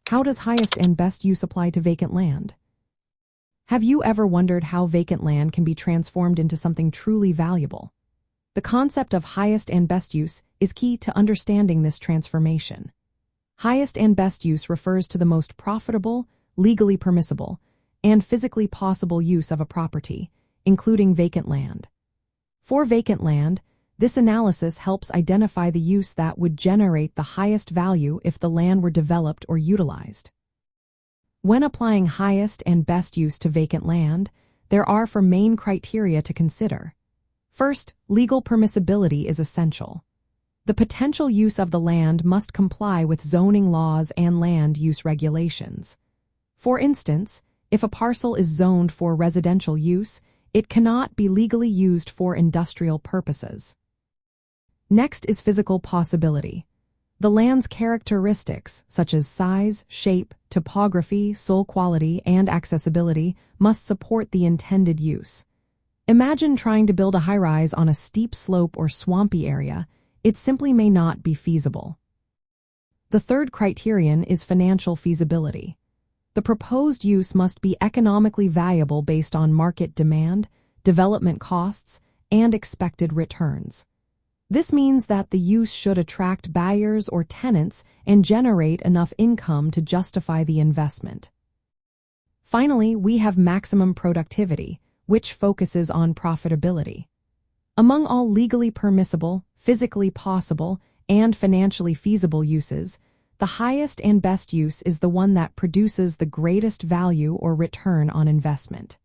How does highest and best use apply to vacant land? Have you ever wondered how vacant land can be transformed into something truly valuable? The concept of highest and best use is key to understanding this transformation. Highest and best use refers to the most profitable, legally permissible, and physically possible use of a property, including vacant land. For vacant land, this analysis helps identify the use that would generate the highest value if the land were developed or utilized. When applying highest and best use to vacant land, there are four main criteria to consider. First, legal permissibility is essential. The potential use of the land must comply with zoning laws and land use regulations. For instance, if a parcel is zoned for residential use, it cannot be legally used for industrial purposes. Next is physical possibility. The land's characteristics, such as size, shape, topography, soil quality, and accessibility, must support the intended use. Imagine trying to build a high-rise on a steep slope or swampy area. It simply may not be feasible. The third criterion is financial feasibility. The proposed use must be economically valuable based on market demand, development costs, and expected returns. This means that the use should attract buyers or tenants and generate enough income to justify the investment. Finally, we have maximum productivity, which focuses on profitability. Among all legally permissible, physically possible, and financially feasible uses, the highest and best use is the one that produces the greatest value or return on investment.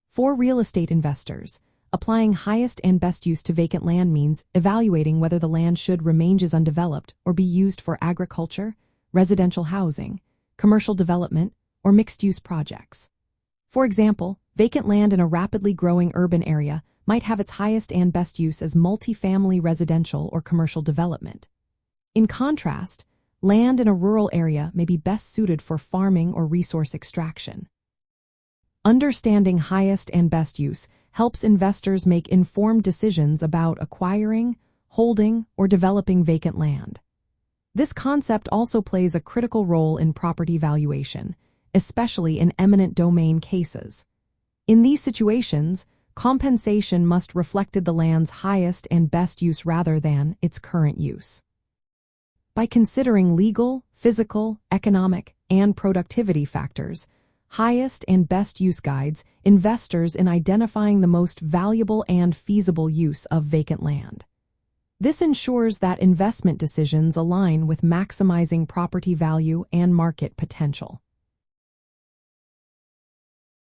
For real estate investors, applying highest and best use to vacant land means evaluating whether the land should remain as undeveloped or be used for agriculture, residential housing, commercial development, or mixed-use projects. For example, vacant land in a rapidly growing urban area might have its highest and best use as multifamily residential or commercial development. In contrast, land in a rural area may be best suited for farming or resource extraction. Understanding highest and best use helps investors make informed decisions about acquiring, holding, or developing vacant land. This concept also plays a critical role in property valuation, especially in eminent domain cases. In these situations, compensation must reflect the land's highest and best use rather than its current use. By considering legal, physical, economic, and productivity factors, highest and best use guides investors in identifying the most valuable and feasible use of vacant land. This ensures that investment decisions align with maximizing property value and market potential.